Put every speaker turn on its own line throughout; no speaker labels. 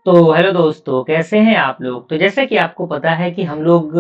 तो हेलो दोस्तों, कैसे हैं आप लोग? तो जैसा कि आपको पता है कि हम लोग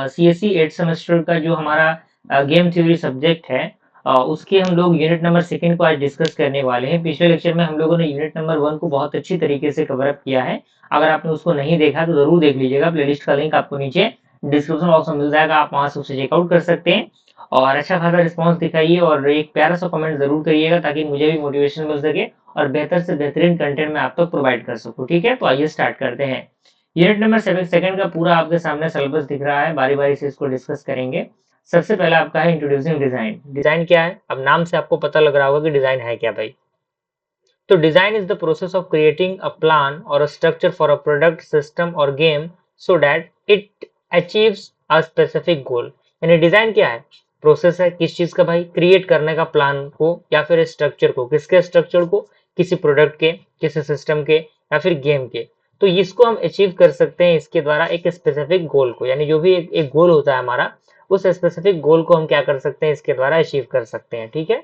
सीएसई 8 सेमेस्टर का जो हमारा गेम थ्योरी सब्जेक्ट है, उसके हम लोग यूनिट नंबर 2 को आज डिस्कस करने वाले हैं। पिछले लेक्चर में हम लोगों ने यूनिट नंबर 1 को बहुत अच्छी तरीके से कवर अप किया है। अगर आपने उसको नहीं देखा तो ज़रूर देख लीजिएगा। प्लेलिस्ट का लिंक आपको नीचे डिस्क्रिप्शन बॉक्स में मिल जाएगा, आप वहाँ से उसे चेकआउट कर सकते हैं। और अच्छा खासा रिस्पॉन्स दिखाइए और एक प्यारा सा कमेंट ज़रूर करिएगा ताकि मुझे भी मोटिवेशन मिल सके और बेहतर से बेहतरीन कंटेंट मैं आप तक प्रोवाइड कर सकूँ। ठीक है, तो आइए स्टार्ट करते हैं। यूनिट नंबर 7 का पूरा आपके सामने सिलेबस दिख रहा है, बारी बारी से इसको डिस्कस करेंगे। सबसे पहला आपका है इंट्रोड्यूसिंग डिजाइन। डिजाइन क्या है? अब नाम से आपको पता लग रहा होगा कि डिजाइन है क्या भाई। तो design is the process of creating a plan और a structure for a product, system और game so that it achieves a specific goal. यानी डिजाइन क्या है? प्रोसेस है किस चीज का भाई? क्रिएट करने का प्लान को या फिर स्ट्रक्चर को। किसके स्ट्रक्चर को? किसी प्रोडक्ट के, किसी सिस्टम के या फिर गेम के। तो इसको हम अचीव कर सकते हैं इसके द्वारा एक स्पेसिफिक गोल को, यानी जो भी एक गोल होता है हमारा, उस स्पेसिफिक गोल को हम क्या कर सकते हैं इसके द्वारा अचीव कर सकते हैं। ठीक है,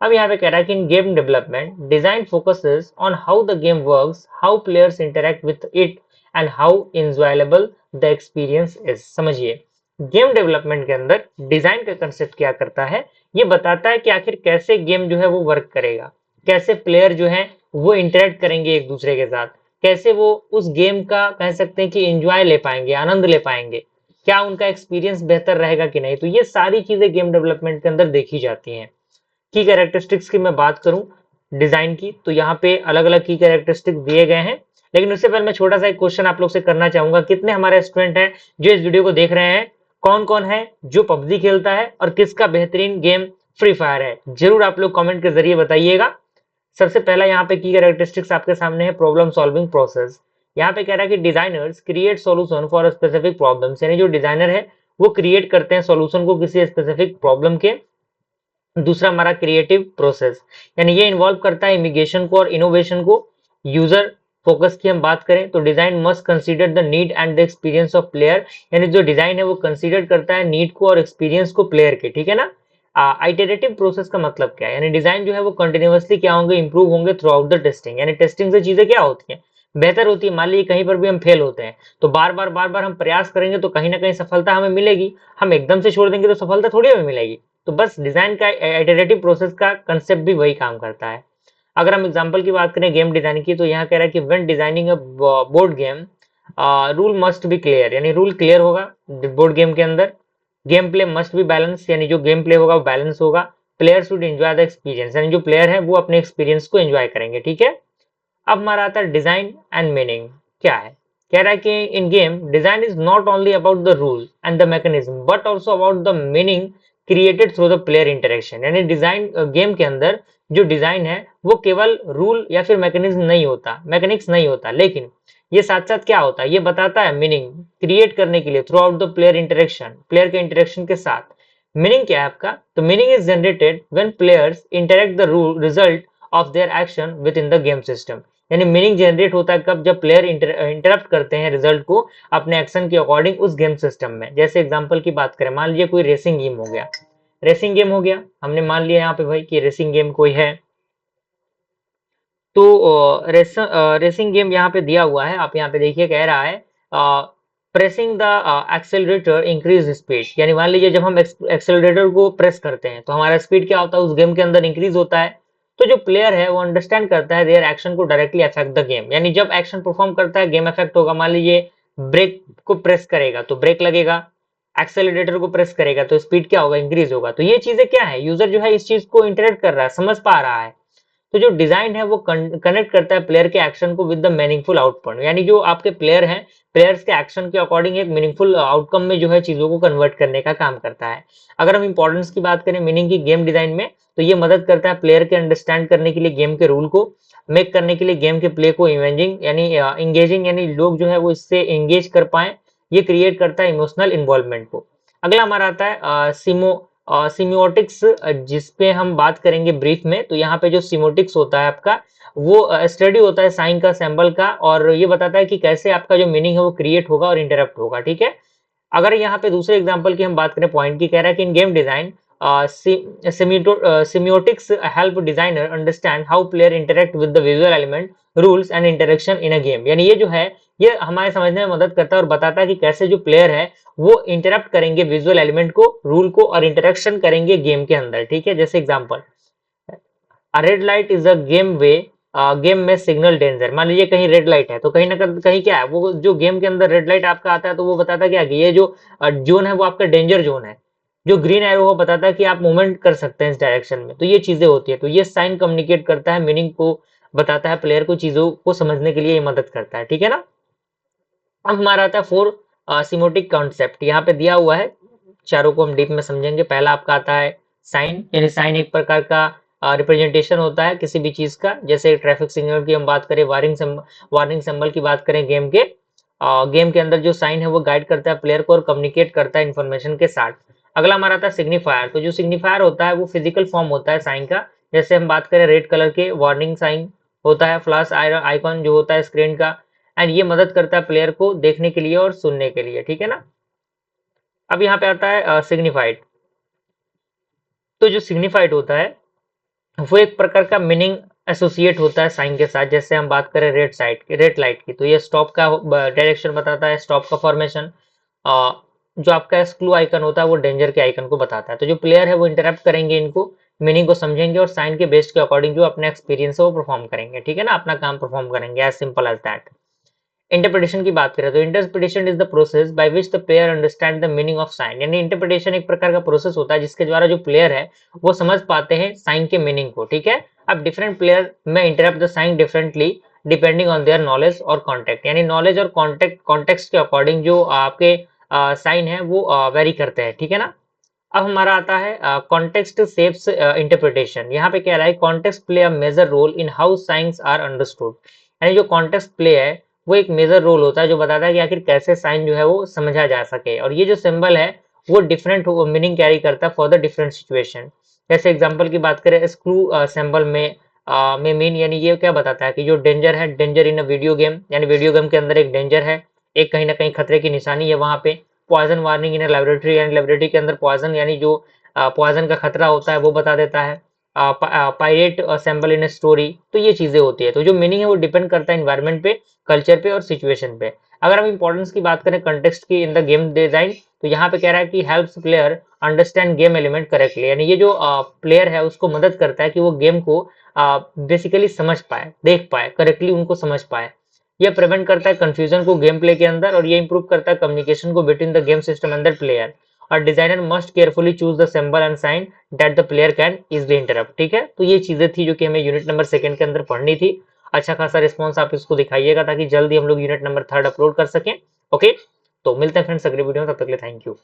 अब यहाँ पे कह रहा है कि इन game development design focuses on how the game works, how players interact with it and how enjoyable the experience is. समझिए, गेम डेवलपमेंट के अंदर डिजाइन का कंसेप्ट क्या करता है, ये बताता है कि आखिर कैसे गेम जो है वो वर्क करेगा, कैसे प्लेयर जो है वो इंटरेक्ट करेंगे एक दूसरे के साथ, कैसे वो उस गेम का कह सकते हैं कि एंजॉय ले पाएंगे, आनंद ले पाएंगे, क्या उनका एक्सपीरियंस बेहतर रहेगा कि नहीं। तो ये सारी चीजें गेम डेवलपमेंट के अंदर देखी जाती हैं। की कैरेक्टरिस्टिक्स की मैं बात करूं डिजाइन की, तो यहाँ पे अलग अलग की कैरेक्टरिस्टिक दिए गए हैं। लेकिन उससे पहले मैं छोटा सा एक क्वेश्चन आप लोग से करना चाहूंगा। कितने हमारे स्टूडेंट हैं जो इस वीडियो को देख रहे हैं? कौन कौन है जो पबजी खेलता है और किसका बेहतरीन गेम फ्री फायर है? जरूर आप लोग कमेंट के जरिए बताइएगा। सबसे पहला यहाँ पे की कैरेक्टरिस्टिक्स आपके सामने है, प्रॉब्लम सॉल्विंग प्रोसेस। यहाँ पे कह रहा है कि designers create solution for specific problems, यानी जो डिजाइनर है वो क्रिएट करते हैं सॉल्यूशन को किसी स्पेसिफिक प्रॉब्लम के। दूसरा हमारा क्रिएटिव प्रोसेस, यानी ये इन्वॉल्व करता है इमिग्रेशन को और इनोवेशन को। यूजर फोकस की हम बात करें तो design must consider the need and the experience of player, यानी जो डिजाइन है वो कंसीडर करता है नीड को और एक्सपीरियंस को प्लेयर के। ठीक है ना। आइटरेटिव प्रोसेस का मतलब क्या है? यानी डिजाइन जो है वो कंटिन्यूअसली क्या होंगे, इंप्रूव होंगे थ्रू आउट द टेस्टिंग। यानी टेस्टिंग से चीजें क्या होती हैं, बेहतर होती है। मान लीजिए कहीं पर भी हम फेल होते हैं तो बार बार हम प्रयास करेंगे तो कहीं ना कहीं सफलता हमें मिलेगी। हम एकदम से छोड़ देंगे तो सफलता थोड़ी हमें मिलेगी। तो बस डिजाइन का इटरेटिव प्रोसेस का कंसेप्ट भी वही काम करता है। अगर हम एग्जांपल की बात करें गेम डिजाइन की, तो यहाँ कह रहा है कि when designing a board game rule must be clear, यानी रूल क्लियर होगा बोर्ड गेम के अंदर। Game play must be balance, यानी जो गेम प्ले होगा वो बैलेंस होगा। Player should enjoy the experience, यानी जो प्लेयर है वो अपने एक्सपीरियंस को एंजॉय करेंगे। ठीक है, अब हमारा आता है डिजाइन एंड मीनिंग। क्या है? कह रहा है कि इन game design is not only about the rule and the mechanism but also about the meaning created through the player interaction. यानी डिजाइन गेम के अंदर जो डिजाइन है वो केवल रूल या फिर मैकेनिज्म नहीं होता, मैकेनिक्स नहीं होता, लेकिन ये साथ साथ क्या होता है, ये बताता है मीनिंग क्रिएट करने के लिए through out the player interaction, player के इंटरेक्शन के साथ। मीनिंग क्या है आपका? तो meaning is generated when players interact the rule result of their action with in the game system. यानी मीनिंग जनरेट होता है कब? जब प्लेयर इंटरप्ट करते हैं रिजल्ट को अपने एक्शन के अकॉर्डिंग उस गेम सिस्टम में। जैसे एग्जांपल की बात करें, मान लीजिए कोई रेसिंग गेम हो गया, रेसिंग गेम हो गया, हमने मान लिया यहाँ पे भाई कि रेसिंग गेम कोई है। तो रेसिंग गेम यहाँ पे दिया हुआ है, आप यहाँ पे देखिए कह रहा है pressing the accelerator increase speed. यानी मान लीजिए जब हम एक्सेलरेटर को प्रेस करते हैं तो हमारा स्पीड क्या होता है, उस गेम के अंदर इंक्रीज होता है। तो जो प्लेयर है वो अंडरस्टैंड करता है देयर एक्शन को डायरेक्टली अफेक्ट द गेम, यानी जब एक्शन परफॉर्म करता है गेम अफेक्ट होगा। मान लीजिए ब्रेक को प्रेस करेगा तो ब्रेक लगेगा, एक्सेलरेटर को प्रेस करेगा तो स्पीड क्या होगा, इंक्रीज होगा। तो ये चीजें क्या है, यूजर जो है इस चीज को इंटरेक्ट कर रहा है, समझ पा रहा है। तो जो डिजाइन है वो कनेक्ट करता है प्लेयर के एक्शन को विद द मीनिंगफुल आउटपुट, यानी जो आपके प्लेयर हैं, प्लेयर्स के एक्शन के अकॉर्डिंग एक मीनिंगफुल आउटकम में जो है चीजों को कन्वर्ट करने का काम करता है। अगर हम इंपॉर्टेंस की बात करें मीनिंग की गेम डिजाइन में, तो ये मदद करता है प्लेयर के अंडरस्टैंड करने के लिए गेम के रूल को, मेक करने के लिए गेम के प्ले को इमेजिंग यानी इंगेजिंग, यानी लोग जो है वो इससे एंगेज कर पाए। ये क्रिएट करता है इमोशनल इन्वॉल्वमेंट को। अगला हमारा आता है सिम्योटिक्स, जिसपे हम बात करेंगे ब्रीफ में। तो यहाँ पे जो सिमोटिक्स होता है आपका, वो स्टडी होता है साइन का, सिंबल का, और ये बताता है कि कैसे आपका जो मीनिंग है वो क्रिएट होगा और इंटरप्ट होगा। ठीक है, अगर यहाँ पे दूसरे एग्जांपल की हम बात करें पॉइंट की, कह रहा है कि इन game design Semiotics help designer understand how player interact with the visual element, rules and interaction in a game। यानी ये जो है ये हमारे समझने में मदद करता है और बताता है कि कैसे जो प्लेयर है वो इंटरेक्ट करेंगे विजुअल एलिमेंट को, रूल को और इंटरेक्शन करेंगे गेम के अंदर। ठीक है, जैसे example, a red light is a game way, game में सिग्नल डेंजर। मान लीजिए कहीं रेड लाइट है तो कहीं ना कहीं क्या है, वो जो गेम के अंदर रेड लाइट आपका आता है तो वो बताता है क्या कि ये जो जोन है वो आपका डेंजर जोन है। जो ग्रीन एरो वो बताता है कि आप मूवमेंट कर सकते हैं इस डायरेक्शन में। तो ये चीजें होती है, तो ये साइन कम्युनिकेट करता है, मीनिंग को बताता है, प्लेयर को चीजों को समझने के लिए ये मदद करता है। ठीक है ना। अब हमारा आता है फोर सिमोटिक कॉन्सेप्ट, यहाँ पे दिया हुआ है, चारों को हम डीप में समझेंगे। पहला आपका आता है साइन, यानी साइन एक प्रकार का रिप्रेजेंटेशन होता है किसी भी चीज का। जैसे ट्रैफिक सिग्नल की हम बात करें, वार्निंग सिंबल की बात करें, गेम के अंदर जो साइन है वो गाइड करता है प्लेयर को और कम्युनिकेट करता है इन्फॉर्मेशन के साथ। अगला हमारा आता है सिग्निफायर। तो जो सिग्निफायर होता है वो फिजिकल फॉर्म होता है साइन का। जैसे हम बात करें रेड कलर के वार्निंग साइन होता है, फ्लैश आइकॉन जो होता है स्क्रीन का, एंड ये मदद करता है प्लेयर को देखने के लिए और सुनने के लिए। ठीक है ना। अब यहाँ पे आता है सिग्निफाइड। तो जो सिग्निफाइड होता है वो एक प्रकार का मीनिंग एसोसिएट होता है साइन के साथ। जैसे हम बात करें रेड लाइट की, तो ये स्टॉप का डायरेक्शन बताता है, स्टॉप का फॉर्मेशन। जो आपका क्लू आइकन होता है वो डेंजर के आइकन को बताता है। तो जो प्लेयर है वो इंटरप्ट करेंगे इनको, मीनिंग को समझेंगे और साइन के बेस्ड के अकॉर्डिंग जो अपना एक्सपीरियंस है वो परफॉर्म करेंगे। ठीक है ना, अपना काम परफॉर्म करेंगे, as simple as that. Interpretation की बात करें तो interpretation is the process by which the player understand the meaning of sign. यानी इंटरप्रिटेशन एक प्रकार का प्रोसेस होता है जिसके द्वारा जो प्लेयर है वो समझ पाते हैं साइन के मीनिंग को। ठीक है। अब डिफरेंट प्लेयर में interpret the sign differently depending on their knowledge और कॉन्टेक्ट। यानी नॉलेज और कॉन्टेक्स्ट के अकॉर्डिंग जो आपके साइन है वो वेरी करते हैं। ठीक है ना। अब हमारा आता है कॉन्टेक्स्ट शेप्स इंटरप्रिटेशन। यहाँ पे क्या रहा है, context play a major role in how signs are understood. यानी जो कॉन्टेक्स्ट प्ले है वो एक मेजर रोल होता है जो बताता है कि आखिर कैसे साइन जो है वो समझा जा सके। और ये जो सिंबल है वो डिफरेंट मीनिंग कैरी करता है फॉर द डिफरेंट सिचुएशन। जैसे एग्जाम्पल की बात करें, स्क्रू सिंबल में मीन, यानी ये क्या बताता है कि जो डेंजर है, danger in a video game, यानी वीडियो गेम के अंदर एक डेंजर है, एक कहीं ना कहीं खतरे की निशानी है वहां पे। पॉइजन वार्निंग इन लेबोरेटरी, यानी लेबोरेटरी के अंदर पॉइजन, यानी जो पॉइजन का खतरा होता है वो बता देता है। Pirate assemble in story. तो ये चीजें होती है। तो जो मीनिंग है वो डिपेंड करता है इन्वायरमेंट पे, कल्चर पे और सिचुएशन पे। अगर हम इंपॉर्टेंस की बात करें कंटेक्स्ट की इन द गेम डिजाइन, तो यहाँ पे कह रहा है कि helps player understand game element correctly. यानी ये जो प्लेयर है उसको मदद करता है कि वो गेम को बेसिकली समझ पाए, देख पाए, करेक्टली उनको समझ पाए। ये प्रिवेंट करता है कंफ्यूजन को गेम प्ले के अंदर, और ये इंप्रूव करता है कम्युनिकेशन को between the game system and the player. और designer must carefully choose the symbol and sign that the player can easily interrupt. ठीक है, तो ये चीजें थी जो कि हमें यूनिट नंबर सेकंड के अंदर पढ़नी थी। अच्छा खासा रिस्पॉन्स आप इसको दिखाइएगा ताकि जल्दी हम लोग यूनिट नंबर थर्ड अपलोड कर सकें। ओके, तो मिलते हैं फ्रेंड्स अगले वीडियो में, तब तक के लिए थैंक यू।